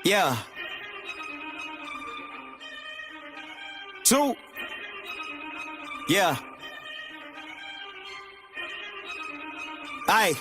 Yeah. Two. Yeah. Aye.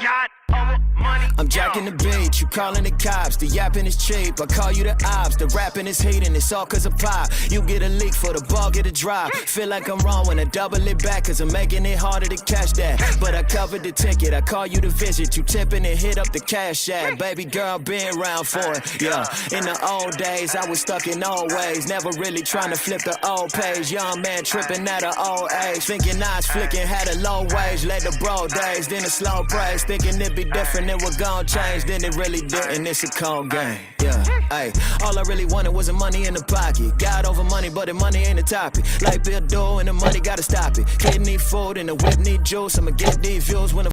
Yacht over money. I'm jacking the beat, you calling the cops. The yapping is cheap, I call you the ops. The rapping is hating, it's all cause of pop. You get a leak for the ball, get a drop. Feel like I'm wrong when I double it back, cause I'm making it harder to catch that. But I covered the ticket, I call you to visit. You tipping and hit up the cash app. Baby girl, been around for it, yeah. In the old days, I was stuck in old ways. Never really trying to flip the old page. Young man tripping at an old age. Thinking I was flicking, had a low wage. Led the bro days, then a slow praise. Thinking it'd be different, it would gon' change. Then it really didn't, it's a cold game, yeah. Ay, all I really wanted was the money in the pocket. Got over money, but the money ain't the topic. Like Bill Doe and the money gotta stop it. Kid need food and the whip need juice. I'ma get these views when the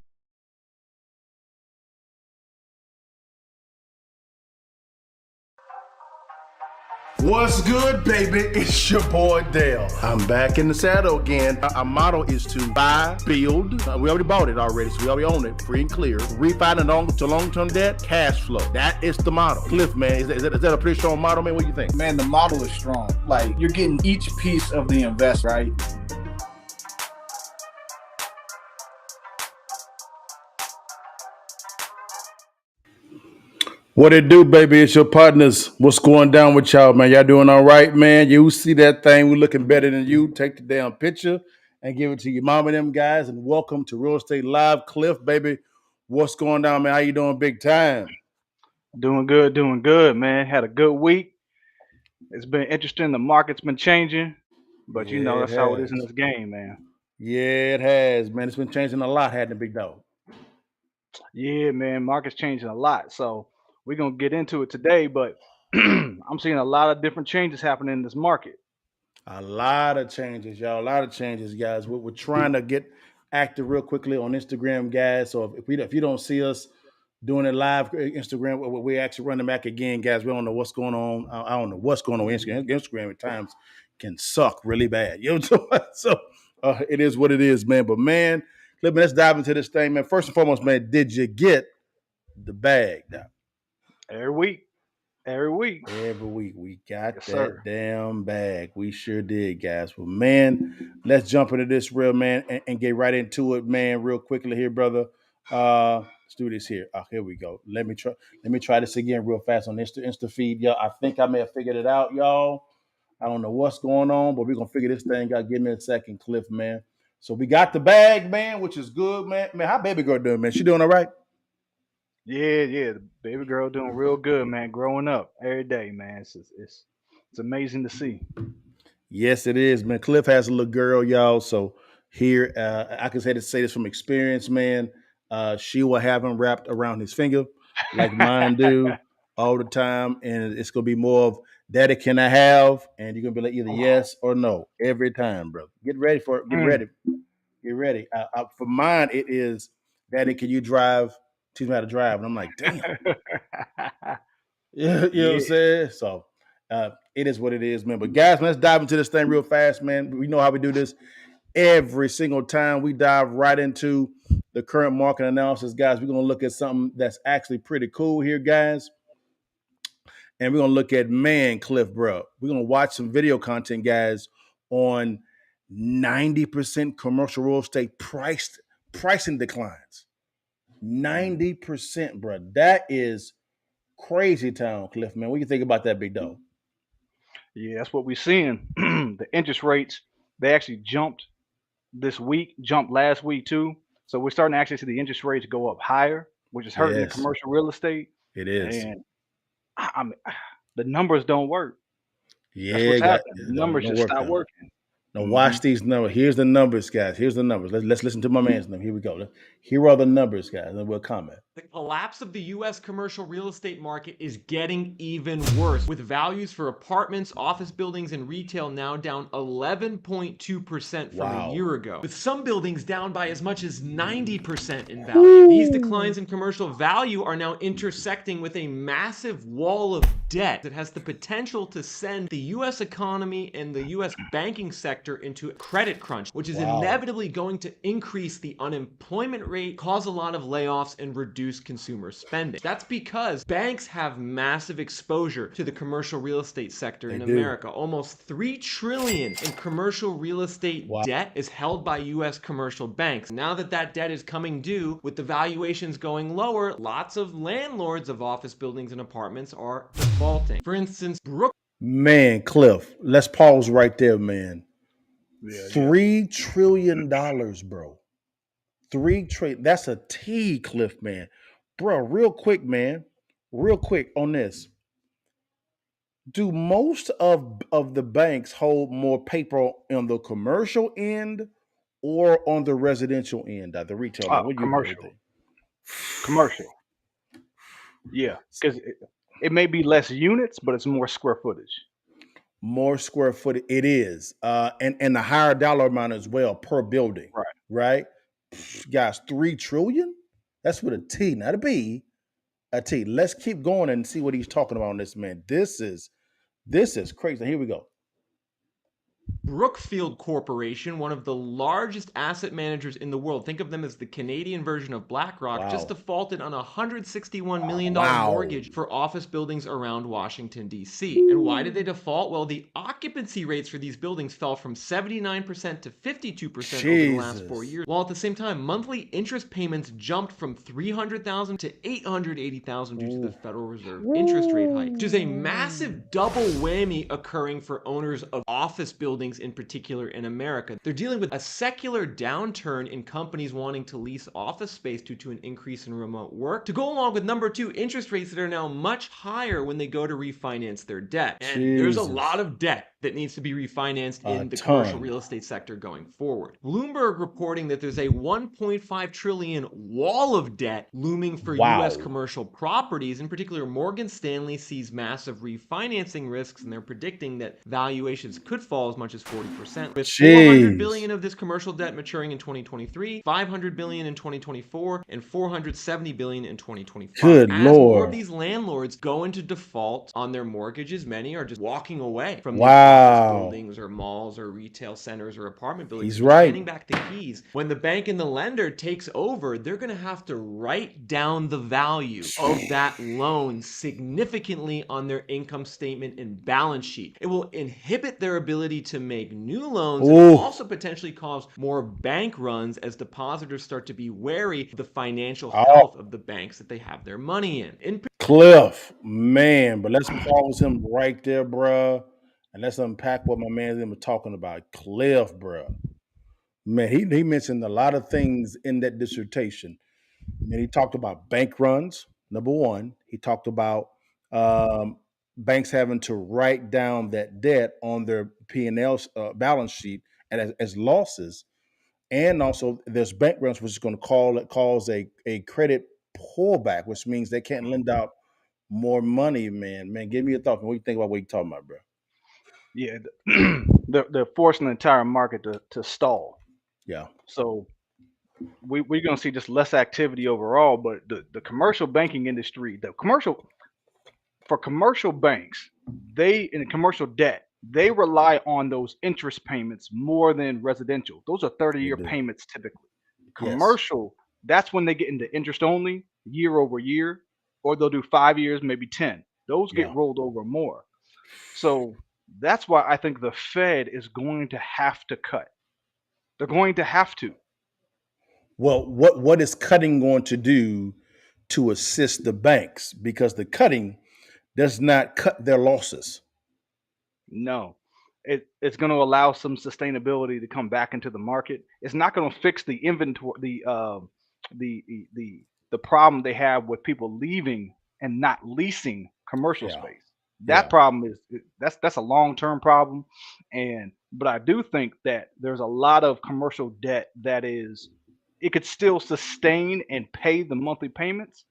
What's good, baby? It's your boy Dale. I'm back in the saddle again. Our motto is to buy, build. We already bought it already, so we already own it, free and clear. Refinance to long-term debt, cash flow. That is the motto. Cliff, man, is that a pretty strong motto, man? What do you think? Man, the model is strong. Like, you're getting each piece of the invest, right? What it do, baby? It's your partners. What's going down with y'all, man? Y'all doing all right, man? You see that thing? We're looking better than you. Take the damn picture and give it to your mom and them guys. And welcome to Real Estate Live. Cliff, baby. What's going down, man? How you doing big time? Doing good, man. Had a good week. It's been interesting. The market's been changing, but you know Yeah, it that's how it is in has. this game, man. Yeah, it has, man. It's been changing a lot, hadn't it, big dog? Yeah, man. Market's changing a lot, so we're gonna get into it today. But I'm seeing a lot of different changes happening in this market. A lot of changes, y'all. A lot of changes, guys. We're trying to get active real quickly on Instagram, guys. So if you don't see us doing it live, Instagram, we're actually running back again, guys. We don't know what's going on. I don't know what's going on with Instagram. Instagram at times can suck really bad. You know, so it is what it is, man. But man, let's dive into this thing, man. First and foremost, man, did you get the bag now? Every week, every week. Every week we got Yes, that sir. damn bag. We sure did, guys. Well, man, let's jump into this real man and get right into it, man, real quickly here, brother. Let's do this here. Oh, here we go. Let me try this again real fast on Insta feed, y'all. I think I may have figured it out, y'all. I don't know what's going on, but we're gonna figure this thing out. Give me a second, Cliff, man. So we got the bag, man, which is good, man. Man, how baby girl doing, man? She doing all right? Yeah. The baby girl doing real good, man. Growing up every day, man. It's amazing to see. Yes, it is, man. Cliff has a little girl, y'all. So here, I can say this from experience, man. She will have him wrapped around his finger, like mine do, all the time, and it's gonna be more of "Daddy, can I have?" And you're gonna be like either yes or no every time, bro. Get ready for it. Get Mm. ready. Get ready. For mine, it is, "Daddy, can you drive? Teach me how to drive." And I'm like, damn. Yeah, you know what I'm Yeah. saying? So it is what it is, man. But guys, let's dive into this thing real fast, man. We know how we do this every single time. We dive right into the current market analysis, guys. We're gonna look at something that's actually pretty cool here, guys. And we're gonna look at Cliff, bro. We're gonna watch some video content, guys, on 90% commercial real estate pricing declines. 90%, bro. That is crazy town, Cliff, man. What do you think about that, big dog? Yeah, that's what we're seeing. The interest rates, they actually jumped this week, jumped last week too. So we're starting to actually see the interest rates go up higher, which is hurting the Yes, commercial real estate. it is. And I mean, the numbers don't work. That's Yeah, what's got happening. The don't numbers don't just work stop out. working. Now Hmm. watch these numbers. Here's the numbers, guys. Here's the numbers. Let's listen to my man's number. Here we go. Here are the numbers, guys, and we'll comment. The collapse of the US commercial real estate market is getting even worse, with values for apartments, office buildings, and retail now down 11.2% from a Wow. year ago, with some buildings down by as much as 90% in value. These declines in commercial value are now intersecting with a massive wall of debt that has the potential to send the U.S. economy and the U.S. banking sector into a credit crunch, which is inevitably going to increase the unemployment rate, cause a lot of layoffs, and reduce consumer spending. That's because banks have massive exposure to the commercial real estate sector in America. Almost $3 trillion in commercial real estate debt is held by U.S. commercial banks. Now that that debt is coming due, with the valuations going lower, lots of landlords of office buildings and apartments are defaulting. For instance, Man, Cliff, let's pause right there, man. Yeah. $3 trillion, bro. 3 trillion. That's a T, Cliff, man. Bro, real quick, man. Real quick on this. Do most of the banks hold more paper on the commercial end or on the residential end, the retail end? What do you Commercial. think? Commercial. Yeah, because it may be less units, but it's more square footage. More square footage. It is. And the higher dollar amount as well per building. Right? Guys, 3 trillion? That's with a T, not a B. A T. Let's keep going and see what he's talking about on this, man. This is crazy. Here we go. Brookfield Corporation, one of the largest asset managers in the world, think of them as the Canadian version of BlackRock, just defaulted on a $161 million mortgage for office buildings around Washington, D.C. And why did they default? Well, the occupancy rates for these buildings fell from 79% to 52% over the last 4 years, while at the same time, monthly interest payments jumped from $300,000 to $880,000 due to the Federal Reserve interest rate hike, which is a massive double whammy occurring for owners of office buildings in particular in America. They're dealing with a secular downturn in companies wanting to lease office space due to an increase in remote work, to go along with number two, interest rates that are now much higher when they go to refinance their debt. And there's a lot of debt that needs to be refinanced in the commercial real estate sector going forward. Bloomberg reporting that there's a $1.5 trillion wall of debt looming for U.S. commercial properties. In particular, Morgan Stanley sees massive refinancing risks, and they're predicting that valuations could fall as much as 40%, with $400 billion of this commercial debt maturing in 2023, $500 billion in 2024, and $470 billion in 2025. Good As Lord. more of these landlords go into default on their mortgages, many are just walking away from these office buildings or malls or retail centers or apartment buildings. He's right. Handing back the keys. When the bank and the lender takes over, they're going to have to write down the value of that loan significantly on their income statement and balance sheet. It will inhibit their ability to make new loans and also potentially cause more bank runs as depositors start to be wary of the financial health of the banks that they have their money in. Cliff, man, but let's pause him right there, bruh. And let's unpack what my man was talking about. Cliff, bruh. Man, he mentioned a lot of things in that dissertation. And he talked about bank runs, number one. He talked about banks having to write down that debt on their P&L balance sheet and as losses. And also there's bank runs, which is going to cause a credit pullback, which means they can't lend out more money, man. Man, give me a thought. What do you think about what you're talking about, bro? Yeah, they're forcing the entire market to stall. Yeah. So we're going to see just less activity overall, but the commercial banking industry, for commercial banks, in commercial debt, they rely on those interest payments more than residential. Those are 30-year payments typically. Commercial, that's when they get into interest only, year over year, or they'll do 5 years, maybe 10. Those get rolled over more. So that's why I think the Fed is going to have to cut. They're going to have to. Well, what is cutting going to do to assist the banks? Because the cutting does not cut their losses. No. It's going to allow some sustainability to come back into the market. It's not going to fix the inventory, the problem they have with people leaving and not leasing commercial space. That problem that's a long-term problem, but I do think that there's a lot of commercial debt that it could still sustain and pay the monthly payments,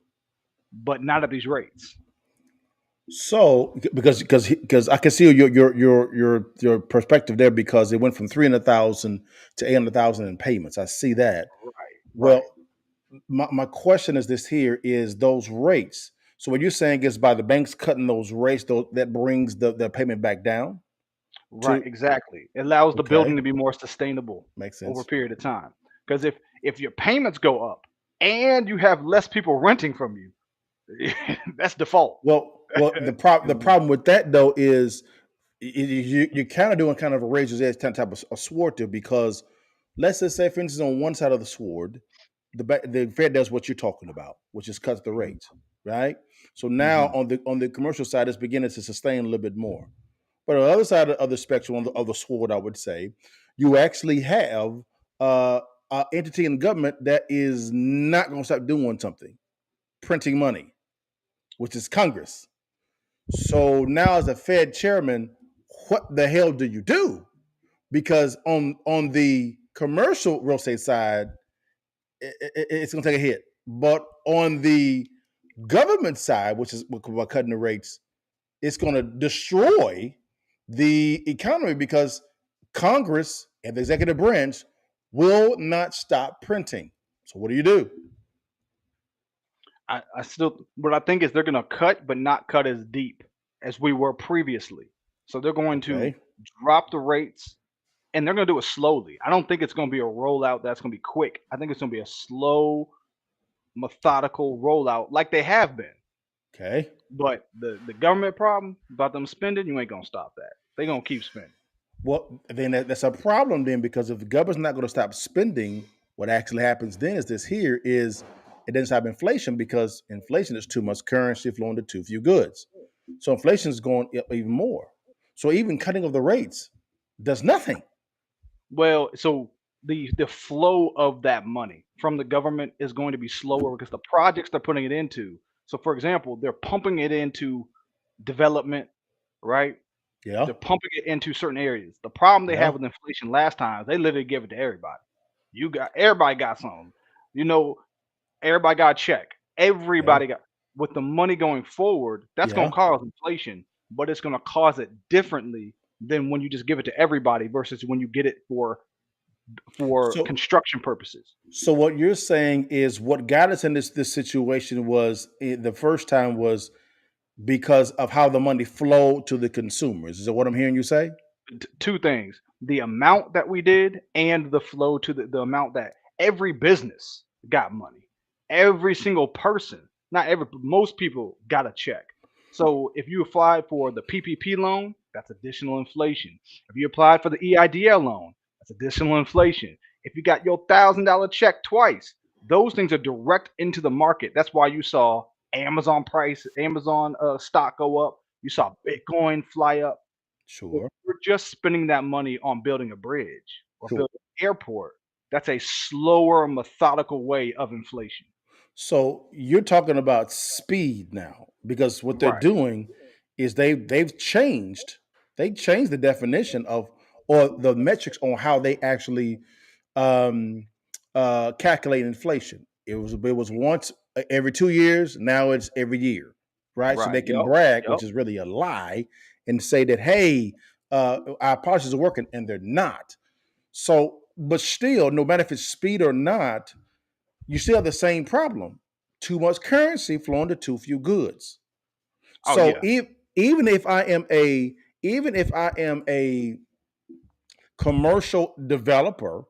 but not at these rates. So because I can see your perspective there, because it went from 300,000 to 800,000 in payments. I see that. Right. Well, my question is this: here is those rates. So what you're saying is by the banks cutting those rates, that brings the payment back down Right, to exactly. It allows the building okay, to be more sustainable makes over a sense. period of time. Because if your payments go up and you have less people renting from you, that's default. Well, the problem with that though is you're kind of doing kind of a razor's edge type of a sword there because let's just say, for instance, on one side of the sword, the Fed does what you're talking about, which is cuts the rates, right? So now Mhm. on the commercial side, it's beginning to sustain a little bit more. But on the other side of the spectrum, of the sword, I would say, you actually have an entity in government that is not going to stop doing something, printing money, which is Congress. So now, as a Fed chairman, what the hell do you do? Because on the commercial real estate side, it's going to take a hit, but on the government side, which is by cutting the rates, it's going to destroy the economy because Congress and the executive branch will not stop printing. So what do you do? I still what I think is they're gonna cut, but not cut as deep as we were previously. So they're going to Okay. drop the rates and they're gonna do it slowly. I don't think it's gonna be a rollout that's gonna be quick. I think it's gonna be a slow, methodical rollout like they have been. Okay. But the government problem about them spending, you ain't gonna stop that. They gonna keep spending. Well, then that's a problem then because if the government's not going to stop spending, what actually happens then is this here is it doesn't stop inflation because inflation is too much currency flowing to too few goods. So inflation is going up even more. So even cutting of the rates does nothing. Well, so the flow of that money from the government is going to be slower because the projects they're putting it into. So, for example, they're pumping it into development, right? Yeah. They're pumping it into certain areas. The problem they had Yeah. with inflation last time, they literally give it to everybody. You got everybody got something. You know, everybody got a check. Yeah. Everybody got with the money going forward, that's gonna Yeah. cause inflation, but it's gonna cause it differently than when you just give it to everybody versus when you get it for So construction purposes. so what you're saying is what got us in this situation was the first time was because of how the money flowed to the consumers. Is that what I'm hearing you say? Two things: the amount that we did, and the flow to the amount that every business got money. Every single person, not every, but most people got a check. So if you applied for the PPP loan, that's additional inflation. If you applied for the EIDL loan, that's additional inflation. If you got your $1,000 check twice, those things are direct into the market. That's why you saw Amazon stock go up. You saw Bitcoin fly up. If Sure. we're just spending that money on building a bridge or Sure. building an airport, that's a slower, methodical way of inflation. So you're talking about speed now because what they're Right, doing is they changed the definition of or the metrics on how they actually um, calculate inflation. It was once every 2 years. Now it's every year, right? So right. they can Yep, brag, yep. which is really a lie, and say that hey, our policies are working, and they're not. So, but still, no matter if it's speed or not, you still have the same problem. Too much currency flowing to too few goods. Oh So yeah, even if I am a even if I am a commercial developer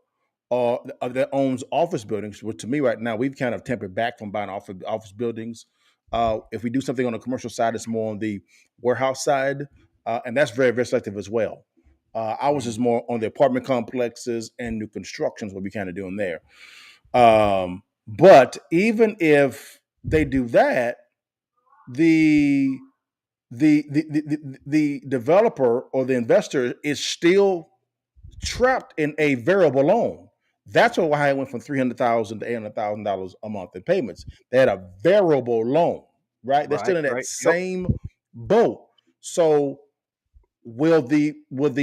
that owns office buildings, which to me right now we've kind of tempered back from buying office buildings. If we do something on the commercial side, it's more on the warehouse side, and that's very very selective as well. I was just mhm, more on the apartment complexes and new constructions, what we kind of doing there. But even if they do that, the the developer or the investor is still trapped in a variable loan. That's why it went from $300,000 to $800,000 a month in payments. They had a variable loan, right? They're still right, in that right. Yep. same boat. So will the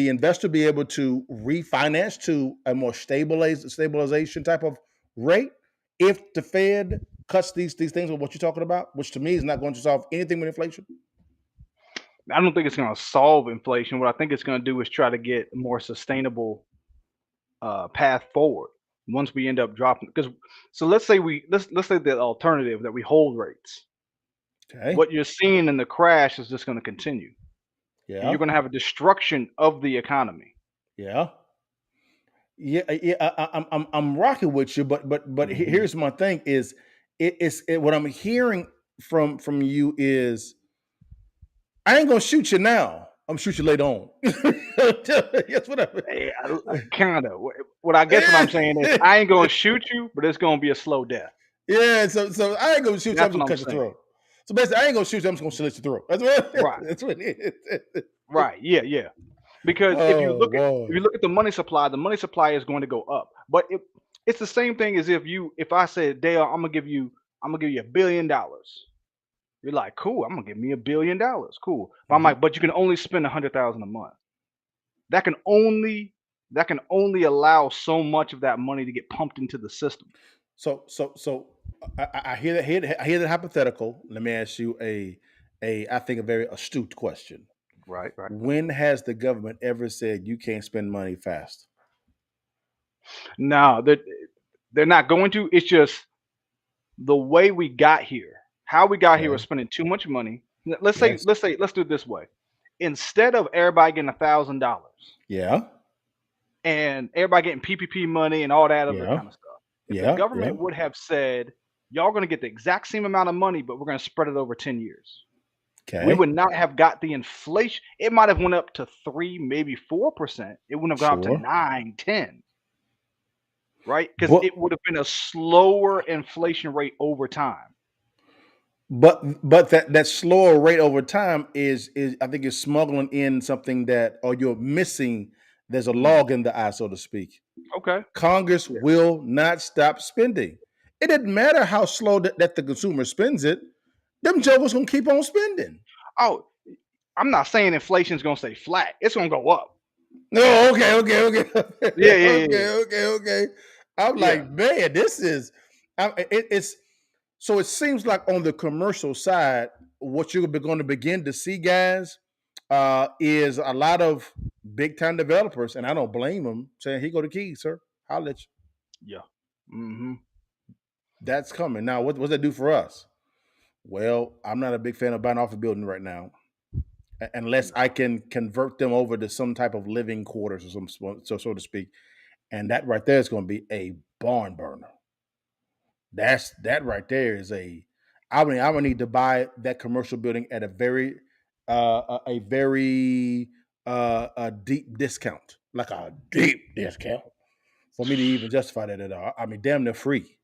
investor be able to refinance to a more stabilization type of rate if the Fed cuts these things with what you're talking about, which to me is not going to solve anything with inflation? I don't think it's going to solve inflation. What I think it's going to do is try to get a more sustainable path forward. Once we end up dropping, because so let's say the alternative that we hold rates. Okay. What you're seeing in the crash is just going to continue, and Yeah. you're going to have a destruction of the economy. Yeah. Yeah. Yeah. I'm rocking with you, but Mhm. here's my thing: is what I'm hearing from you is I ain't gonna shoot you now. I'm shoot you later on. That's what Kind of. What I guess what I'm saying is, I ain't going to shoot you, but it's going to be a slow death. Yeah, so I ain't gonna shoot you. I'm That's just what gonna I'm cut your saying. throat. So basically, I ain't gonna shoot you. I'm just gonna slit your throat. Right. That's what it is. Right. Yeah. Yeah. Because Oh, if boy. you look at the money supply is going to go up. But it's the same thing as if I said, Dale, I'm gonna give you $1 billion. You're like, cool. I'm gonna give me $1 billion. Cool. But I'm Mhm. like, but you can only spend 100,000 a month. That can only allow so much of that money to get pumped into the system. So I hear that. I hear that hypothetical. Let me ask you a I think a very astute question. Right. Right. When has the government ever said you can't spend money fast? No, they're not going to. It's just the way we got here. How we got here was Okay. spending too much money. Yes. Let's do it this way. Instead of everybody getting $1,000 Yeah. and everybody getting PPP money and all that other Yeah. kind of stuff, if the Yeah. Yeah. government would have said, y'all going to get the exact same amount of money, but we're going to spread it over 10 years, we Okay. would not have got the inflation. It might have went up to 3, maybe 4%. It wouldn't have gone up to Sure. 9, 10, right? Because But it would have been a slower inflation rate over time. but that slower rate over time is I think you're smuggling in something that or you're missing. There's a Mm, log in the eye, so to speak. okay. Congress Yeah. will not stop spending. It doesn't matter how slow that the consumer spends it. Them jokers gonna keep on spending. Oh, I'm not saying inflation is going to stay flat. It's going to go up. No, okay, Yeah, yeah, yeah, yeah. okay. I'm Yeah. like, man, this is. It's so. It seems like on the commercial side, what you're going to begin to see, guys, is a lot of big time developers, and I don't blame them, saying, "Here go the keys, sir. I'll let you." Yeah. Hmm. That's coming. Now, what does that do for us? Well, I'm not a big fan of buying off a building right now, unless I can convert them over to some type of living quarters or some, so to speak. And that right there is going to be a barn burner. That right there is a. I would need to buy that commercial building at a very, a very a deep discount, like a deep discount, for me to even justify that at all. I mean, damn near free.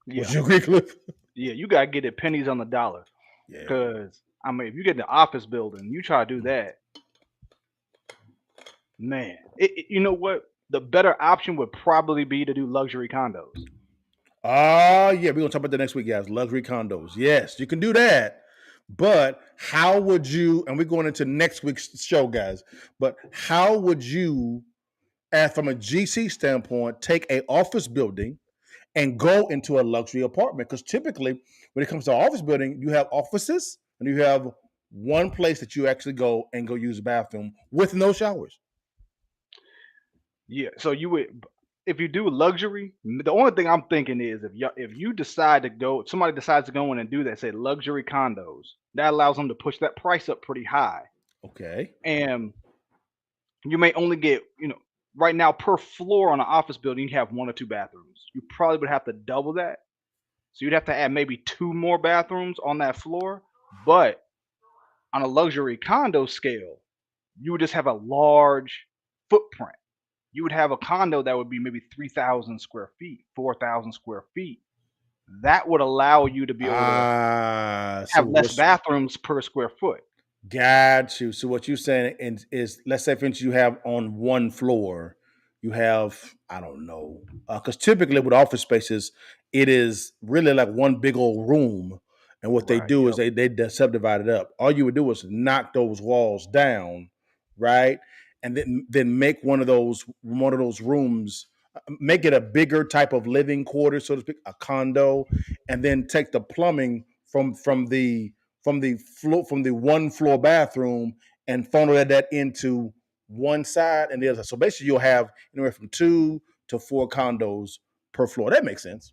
Would Yeah. you agree, Cliff? Yeah. You got to get it pennies on the dollar. Yeah. Because, I mean, if you get in the office building, you try to do that, man, you know what? The better option would probably be to do luxury condos. Yeah, we're gonna talk about that next week, guys. Luxury condos. Yes, you can do that. But how would you, and we're going into next week's show, guys, but how would you, from a GC standpoint, take a office building and go into a luxury apartment? Because typically, when it comes to office building, you have offices and you have one place that you actually go and go use the bathroom with no showers. Yeah. So you would, if you do luxury, the only thing I'm thinking is if you decide to go, somebody decides to go in and do that, say luxury condos, that allows them to push that price up pretty high. Okay. And you may only get, right now per floor on an office building, you have 1 or 2 bathrooms. You probably would have to double that. So you'd have to add maybe 2 more bathrooms on that floor. But on a luxury condo scale, you would just have a large footprint. You would have a condo that would be maybe 3,000 square feet, 4,000 square feet. That would allow you to be able to So have less what's bathrooms per square foot. Got you. So what you're saying is, let's say, for instance, you have on one floor, you have, I don't know, because typically with office spaces, it is really like one big old room, and what they Right. do is Yep. they subdivide it up. All you would do is knock those walls down, right, and then make one of those rooms, make it a bigger type of living quarter, so to speak, a condo, and then take the plumbing from the one floor bathroom and funnel that into one side and the other. So basically, you'll have anywhere from 2 to 4 condos per floor. That makes sense.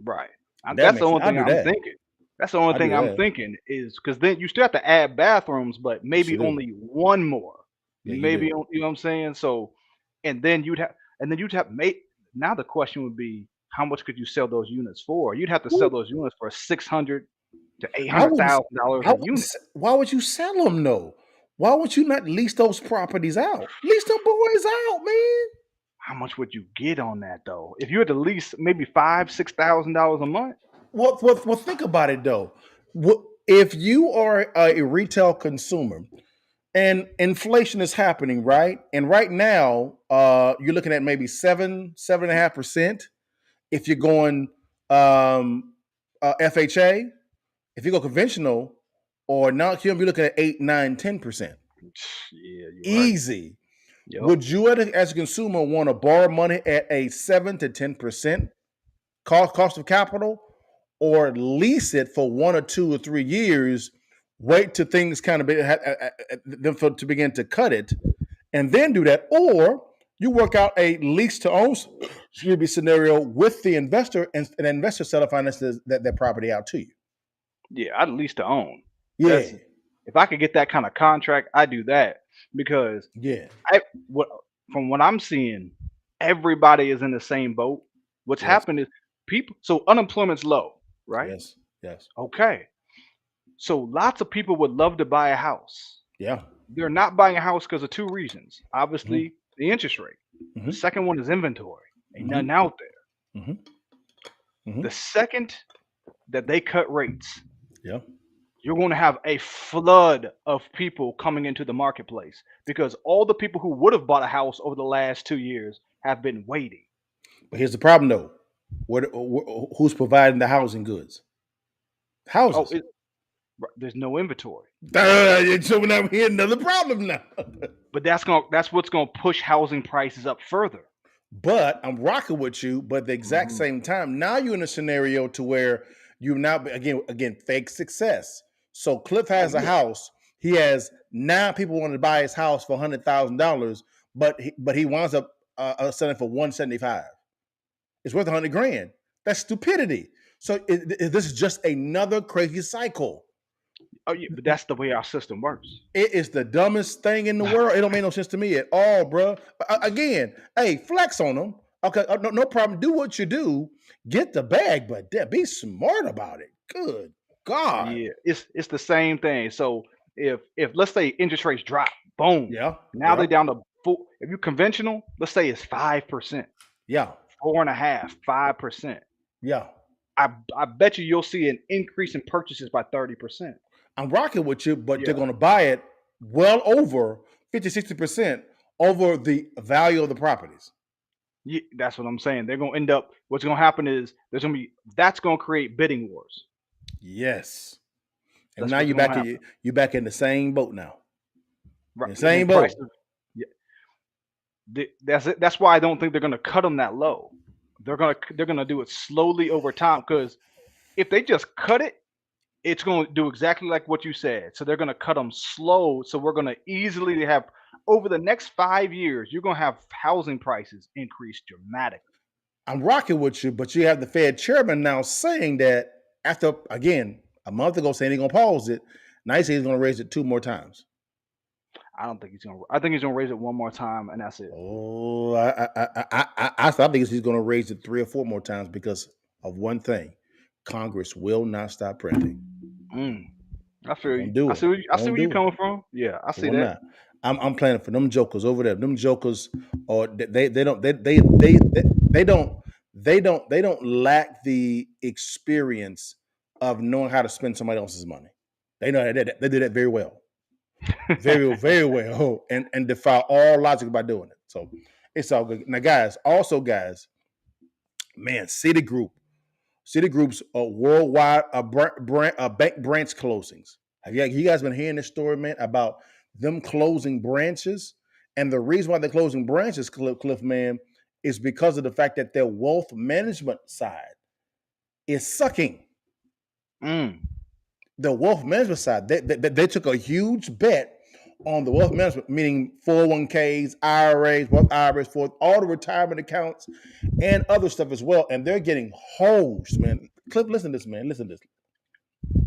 Right. That That's the makes sense. only I'll thing do I'm that. thinking. That's the only I do thing I'm that. thinking is because then you still have to add bathrooms, but You sure maybe do. only one more. Yeah, you do. You know what I'm saying? So, and then you'd have made. Now the question would be, how much could you sell those units for? You'd have to sell those units for 600 to eight I hundred wouldn't. thousand dollars I a wouldn't. unit. Why would you sell them though? Why would you not lease those properties out? Lease them boys out, man. How much would you get on that though? If you had to lease maybe $5,000-6,000 a month. Well, think about it though. If you are a retail consumer and inflation is happening, right? And right now, you're looking at maybe 7.5%. If you're going FHA, if you go conventional or non-QM, you're looking at 8, 9, 10%. Yeah, you're right. Easy. Yep. Would you, as a consumer, want to borrow money at a 7 to 10% cost of capital, or lease it for 1 or 2 or 3 years, wait till things kind of to begin to cut it, and then do that? Or you work out a lease to own scenario with the investor, and an investor seller finances that property out to you. Yeah, I'd lease to own. Yeah, If I could get that kind of contract, I do that because yeah, what from what I'm seeing, everybody is in the same boat. What's yes, happened is so unemployment's low, right? yes, yes, Okay. So lots of people would love to buy a house. yeah. They're not buying a house because of two reasons. Mhm, Obviously, the interest rate. The mhm, second one is inventory. Ain't mhm, nothing out there. mhm, mhm. The second that they cut rates, Yeah. you're going to have a flood of people coming into the marketplace because all the people who would have bought a house over the last 2 years have been waiting. But here's the problem, though. Who's providing the housing goods? Oh, Houses. there's no inventory. So now we have another problem now. But that's what's gonna push housing prices up further. But I'm rocking with you. But at the exact Mhm. same time, now you're in a scenario to where you now again fake success. So Cliff Oh has a yeah, house. He has 9 people wanting to buy his house for $100,000, but he winds up selling for 175. It's worth 100 grand. That's stupidity. So this is just another crazy cycle. oh yeah. But that's the way our system works. It is the dumbest thing in the world. It don't make no sense to me at all, bro. Again, hey, flex on them. Okay, no problem. Do what you do. Get the bag, but be smart about it. Good God. Yeah, it's the same thing. So if let's say interest rates drop, boom, Yeah, now yeah, they're down to full. If you conventional, let's say it's 5%, yeah, 4.5, 5%. yeah. I bet you'll see an increase in purchases by 30%. I'm rocking with you, but they're Yeah, going to buy it well over 50, 60% over the value of the properties. yeah, that's what I'm saying. They're gonna end up. What's gonna happen is that's gonna create bidding wars. Yes. And That's now what's gonna happen. you're back in the same boat now. Right. In the And then same boat. prices. Yeah, that's it. That's why I don't think they're gonna cut them that low. They're gonna do it slowly over time because if they just cut it, it's going to do exactly like what you said. So they're going to cut them slow. So we're going to easily have over the next 5 years, you're going to have housing prices increase dramatically. I'm rocking with you, but you have the Fed chairman now saying that after, again, a month ago saying he's going to pause it. Now he says he's going to raise it 2 more times. I don't think he's going to. I think he's going to raise it one more time, and that's it. Oh, I think he's going to raise it 3 or 4 more times because of one thing: Congress will not stop printing. Mm, I feel Won't you. do I it. see. I see Won't where you're do it. coming from. Yeah, I It see will that. not. I'm planning for them jokers over there. Them jokers, or they don't lack the experience of knowing how to spend somebody else's money. They know that they do that very well, very well, and defy all logic by doing it. So it's all good. Now, guys, man, Citigroup's worldwide bank branch closings. Have you guys been hearing this story, man, about them closing branches? And the reason why they're closing branches, Cliff, man, is because of the fact that their wealth management side is sucking. Mm. The wealth management side, they took a huge bet on the wealth management, meaning 401ks, IRAs, for all the retirement accounts and other stuff as well. And they're getting hosed, man. Cliff, listen to this, man. Listen to this.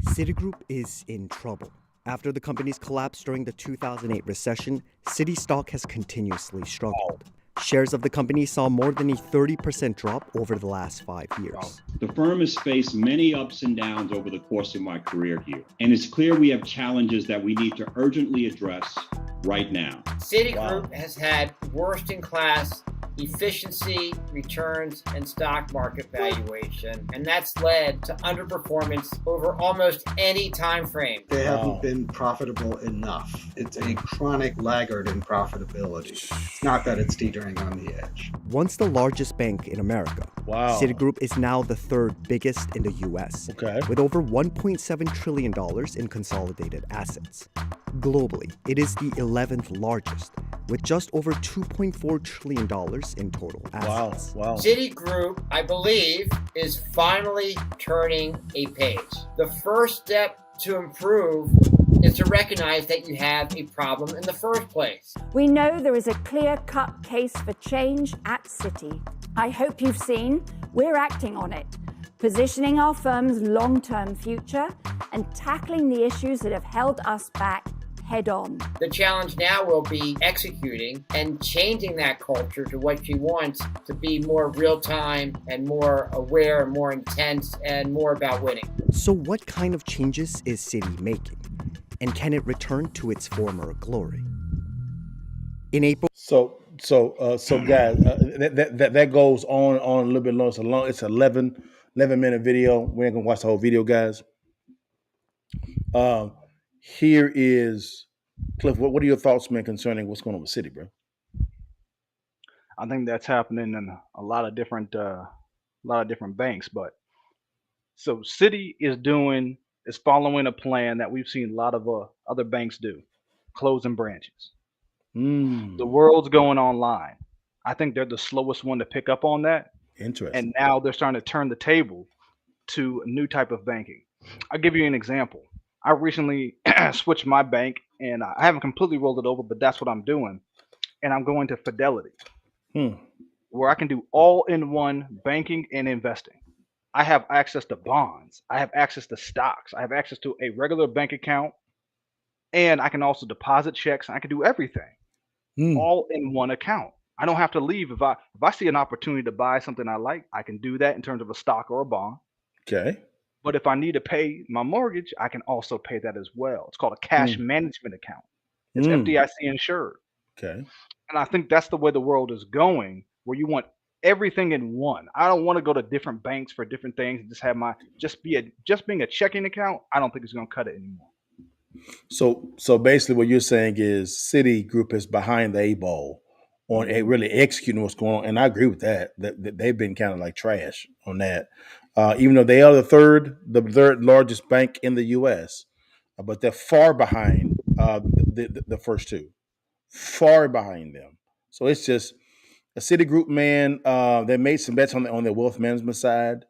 Citigroup is in trouble. After the company's collapse during the 2008 recession, Citi stock has continuously struggled. Shares of the company saw more than a 30% drop over the last 5 years. The firm has faced many ups and downs over the course of my career here, and it's clear we have challenges that we need to urgently address right now. Citigroup has had worst-in-class efficiency, returns, and stock market valuation, and that's led to underperformance over almost any time frame. They haven't been profitable enough. It's a chronic laggard in profitability. It's not that it's teetering on the edge. Once the largest bank in America, Citigroup is now the third biggest in the U.S., with over $1.7 trillion in consolidated assets. Globally, it is the 11th largest, with just over $2.4 trillion in total assets. Wow. Citigroup, I believe, is finally turning a page. The first step to improve is to recognize that you have a problem in the first place. We know there is a clear-cut case for change at Citi. I hope you've seen we're acting on it, positioning our firm's long-term future and tackling the issues that have held us back head on. The challenge now will be executing and changing that culture to what you want to be more real-time and more aware, more intense, and more about winning. So what kind of changes is Citi making? And can it return to its former glory? In April... So guys, that goes on a little bit long. It's 11-minute video. We ain't gonna watch the whole video, guys. Here is Cliff. What are your thoughts, man, concerning what's going on with Citi, bro? I think that's happening in a lot of different banks. But so Citi is following a plan that we've seen a lot of other banks do, closing branches. The world's going online. I think they're the slowest one to pick up on that. Interesting. And now they're starting to turn the table to a new type of banking. I'll give you an example. I recently switched my bank, and I haven't completely rolled it over, but that's what I'm doing. And I'm going to Fidelity, where I can do all-in-one banking and investing. I have access to bonds. I have access to stocks. I have access to a regular bank account, and I can also deposit checks. And I can do everything all in one account. I don't have to leave. If I see an opportunity to buy something I like, I can do that in terms of a stock or a bond. Okay. But if I need to pay my mortgage, I can also pay that as well. It's called a cash management account. It's FDIC insured. Okay. And I think that's the way the world is going, where you want everything in one. I don't want to go to different banks for different things and just have just being a checking account. I don't think it's going to cut it anymore. So basically what you're saying is Citigroup is behind the 8-ball on really executing what's going on. And I agree with that they've been kind of like trash on that. Even though they are the third largest bank in the U.S., but they're far behind the first two, far behind them. So it's just a Citigroup, man. They made some bets on their wealth management side.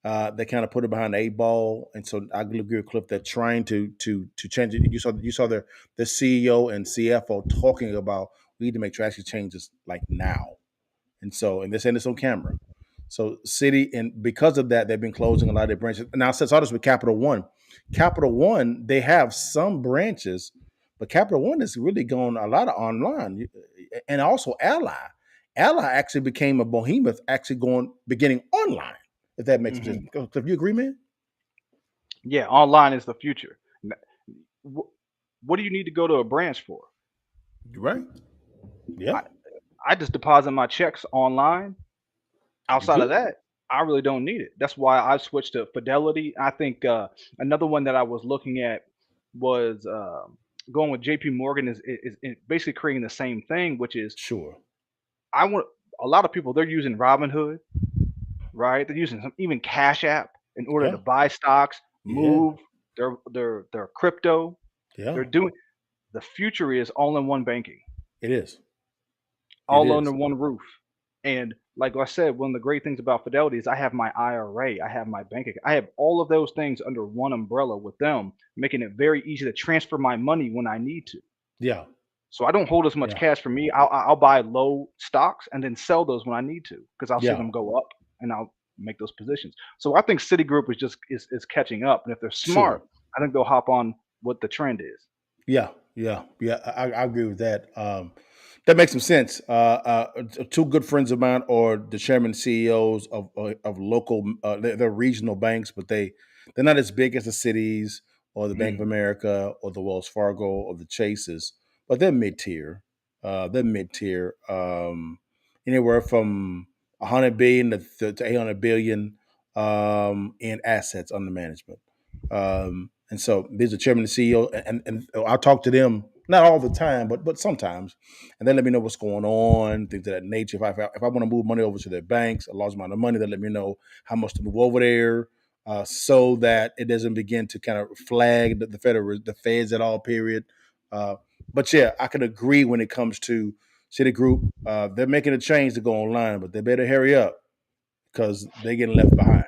They kind of put it behind the 8-ball, and so I agree with Cliff. They're trying to change it. You saw the CEO and CFO talking about we need to make drastic changes like now, and they're saying this on camera. So Citi, and because of that, they've been closing a lot of their branches. Now, since all this with Capital One, they have some branches, but Capital One is really going a lot of online, and also Ally. Ally actually became a behemoth, beginning online. If that makes sense, do you agree, man? Yeah, online is the future. What do you need to go to a branch for? You're right. Yeah, I just deposit my checks online. Outside of that, I really don't need it. That's why I switched to Fidelity. I think another one that I was looking at was going with JP Morgan is basically creating the same thing, which is I want a lot of people, they're using Robinhood, right? They're using even Cash App in order to buy stocks, move their crypto. Yeah. They're doing the future is all-in-one banking. It is. All under one roof. And like I said, one of the great things about Fidelity is I have my IRA, I have my bank account, I have all of those things under one umbrella with them, making it very easy to transfer my money when I need to. Yeah. So I don't hold as much cash for me. I'll buy low stocks and then sell those when I need to, because I'll see them go up and I'll make those positions. So I think Citigroup is catching up, and if they're smart, I think they'll hop on what the trend is. Yeah. I agree with that. That makes some sense. Two good friends of mine are the chairman CEOs of local, they're regional banks, but they're not as big as the cities or the Bank of America or the Wells Fargo or the Chases, but they're mid tier. Anywhere from 100 billion to 800 billion in assets under management. And so these are chairman and CEO, and I talk to them not all the time, but sometimes, and they let me know what's going on, things of that nature. If I want to move money over to their banks, a large amount of money, they let me know how much to move over there, so that it doesn't begin to kind of flag the feds at all. Period. But yeah, I can agree when it comes to Citigroup. They're making a change to go online, but they better hurry up because they're getting left behind.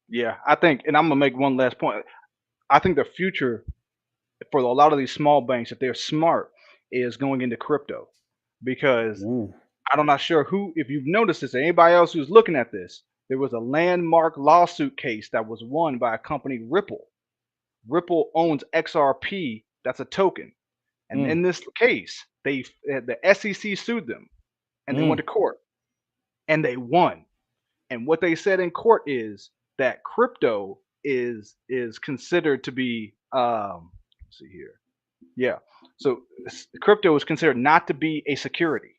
Yeah, I think, and I'm gonna make one last point. I think the future for a lot of these small banks, if they're smart, is going into crypto, because I'm not sure if you've noticed this, or anybody else who's looking at this. There was a landmark lawsuit case that was won by a company, Ripple. Ripple owns XRP. That's a token, and in this case, the SEC sued them, and they went to court, and they won. And what they said in court is that crypto is considered to be let's see here. Yeah. So crypto is considered not to be a security.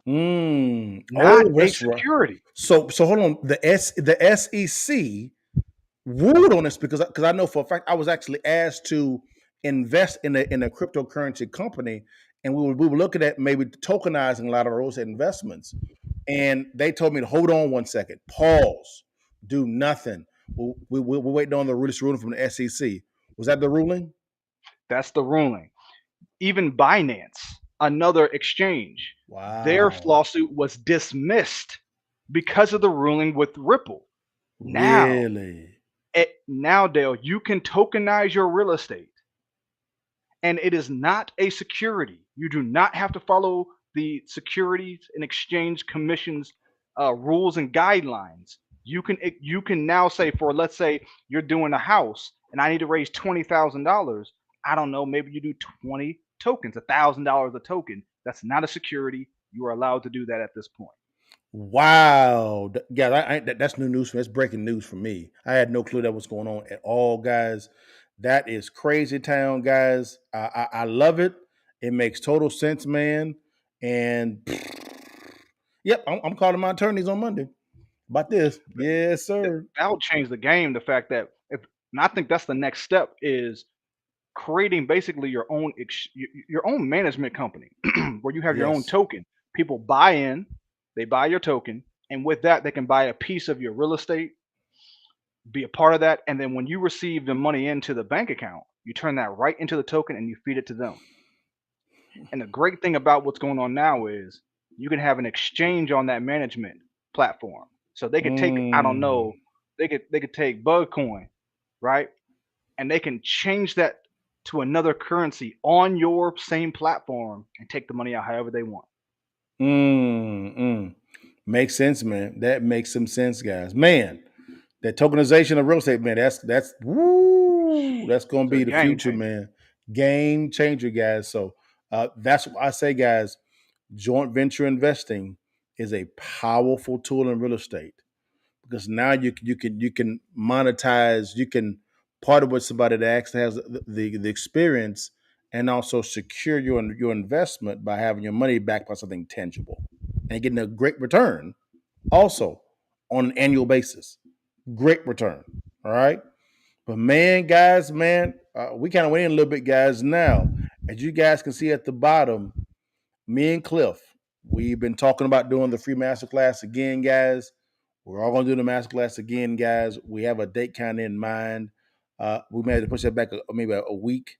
Not a security. Right. So hold on. The SEC ruled on this because I know for a fact I was actually asked to invest in a cryptocurrency company, and we were looking at maybe tokenizing a lot of those investments. And they told me to hold on one second, pause, do nothing. We're waiting on the ruling from the SEC. Was that the ruling? That's the ruling. Even Binance, another exchange, their lawsuit was dismissed because of the ruling with Ripple. Really? Now, Dale, you can tokenize your real estate, and it is not a security. You do not have to follow the Securities and Exchange Commission's rules and guidelines. You can now say, for let's say you're doing a house and I need to raise $20,000. I don't know, maybe you do 20 tokens, $1,000 a token. That's not a security. You are allowed to do that at this point. Wow. Yeah, that's new news for me. That's breaking news for me. I had no clue that was going on at all, guys. That is crazy town, guys. I love it. It makes total sense, man. And yep, I'm calling my attorneys on Monday about this. Yes, sir. That'll change the game. The fact that and I think that's the next step is creating basically your own management company where you have your own token. People buy in, they buy your token, and with that they can buy a piece of your real estate, be a part of that, and then when you receive the money into the bank account, you turn that right into the token and you feed it to them. And the great thing about what's going on now is you can have an exchange on that management platform. So they could take, I don't know, they could take Bugcoin, right? And they can change that to another currency on your same platform and take the money out however they want. Makes sense, man. That makes some sense, guys. Man, that tokenization of real estate, man, that's gonna be the future, man. Game changer, guys. So that's what I say, guys. Joint venture investing is a powerful tool in real estate because now you can monetize, you can partner with somebody that actually has the experience and also secure your investment by having your money backed by something tangible and getting a great return also on an annual basis. Great return. All right. But man, guys, we kind of went in a little bit, guys. Now, as you guys can see at the bottom, me and Cliff, we've been talking about doing the free masterclass again, guys. We're all going to do the masterclass again, guys. We have a date kind of in mind. We may have to push that back maybe a week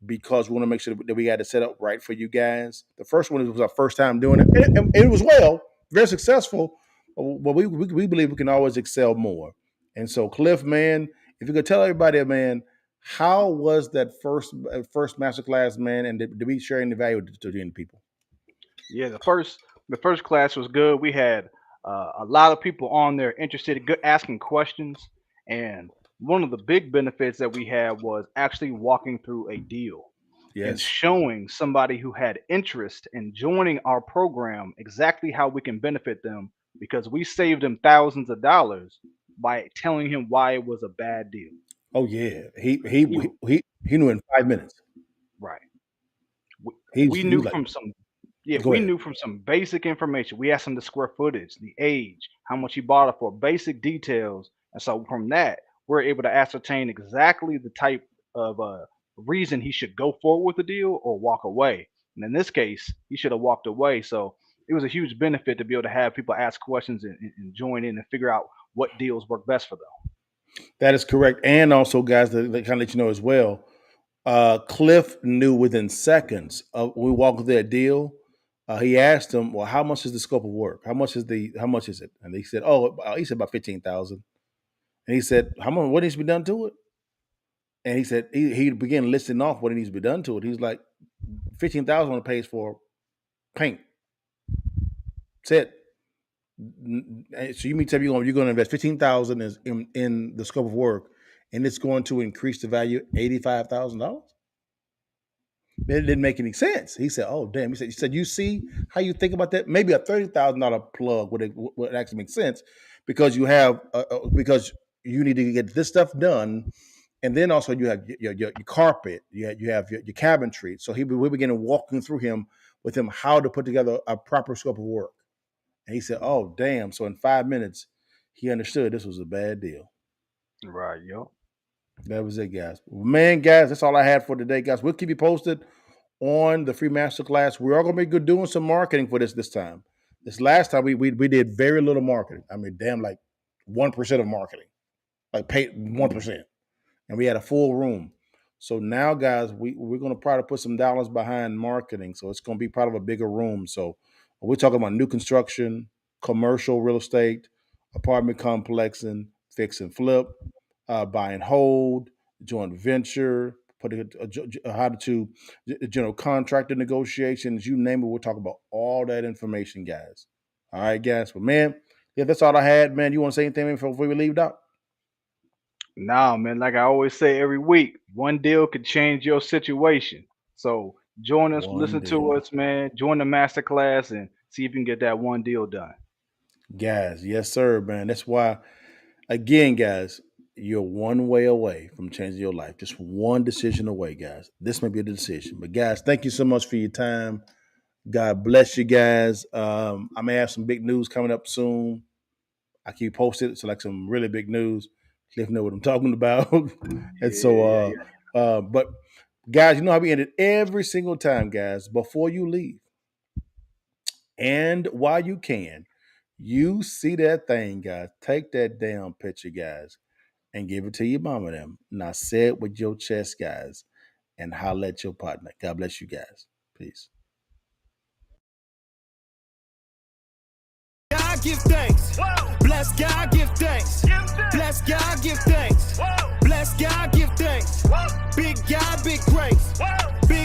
because we want to make sure that we got it set up right for you guys. The first one was our first time doing it. It was very successful. But we believe we can always excel more. And so, Cliff, man, if you could tell everybody, man, how was that first masterclass, man, and did we share any value to the people? Yeah, the first class was good. We had a lot of people on there interested, good asking questions, and one of the big benefits that we had was actually walking through a deal and Yes. showing somebody who had interest in joining our program exactly how we can benefit them, because we saved them thousands of dollars by telling him why it was a bad deal. Oh yeah, he knew in 5 minutes. Right. He We was knew like, from some Yeah, go we ahead. knew from some basic information. We asked him the square footage, the age, how much he bought it for, basic details. And so from that, we're able to ascertain exactly the type of reason he should go forward with the deal or walk away. And in this case, he should have walked away. So it was a huge benefit to be able to have people ask questions and join in and figure out what deals work best for them. That is correct. And also, guys, to kind of let you know as well, Cliff knew within seconds of we walked through that deal. He asked him, "Well, how much is the scope of work? How much is it?" And he said, he said about 15,000." And he said, "How much? What needs to be done to it?" And he said he began listing off what needs to be done to it. He's like, 15,000 on the page for paint. That's it. So you mean tell me you're going to invest 15,000 in the scope of work, and it's going to increase the value $85,000? It didn't make any sense. He said, "Oh damn!" He said, "You see how you think about that? Maybe a $30,000 plug would actually make sense because you have because you need to get this stuff done, and then also you have your carpet, you have your cabinetry." So we began walking through with him how to put together a proper scope of work, and he said, "Oh damn!" So in 5 minutes, he understood this was a bad deal. Right. Yep. That was it, guys. Man, guys, that's all I had for today, guys. We'll keep you posted on the free masterclass. We are going to be good doing some marketing for this time. This last time we did very little marketing. I mean, damn, like 1% of marketing, like paid 1%, and we had a full room. So now, guys, we're going to try to put some dollars behind marketing. So it's going to be part of a bigger room. So we're talking about new construction, commercial real estate, apartment complexing, fix and flip, buy and hold, joint venture, how to general contractor negotiations, you name it. We'll talk about all that information, guys. All right, guys. But man, yeah, that's all I had, man. You want to say anything before we leave, Doc? Nah, man. Like I always say every week, one deal could change your situation. So join us, listen to us, man. Join the masterclass and see if you can get that one deal done. Guys, yes, sir, man. That's why, again, guys, you're one way away from changing your life. Just one decision away, guys. This may be the decision. But guys, thank you so much for your time. God bless you guys. I may have some big news coming up soon. I keep posted. It's like some really big news. Cliff know what I'm talking about. And so, but guys, you know how we end it every single time, guys. Before you leave, and while you can, you see that thing, guys. Take that damn picture, guys, and give it to your mama them. Now say it with your chest, guys, and holler at your partner. God bless you guys. Peace. God give thanks. Whoa. Bless God, give thanks. Bless God, give thanks. Whoa. Bless God, give thanks. Whoa. Big God, big grace. Whoa.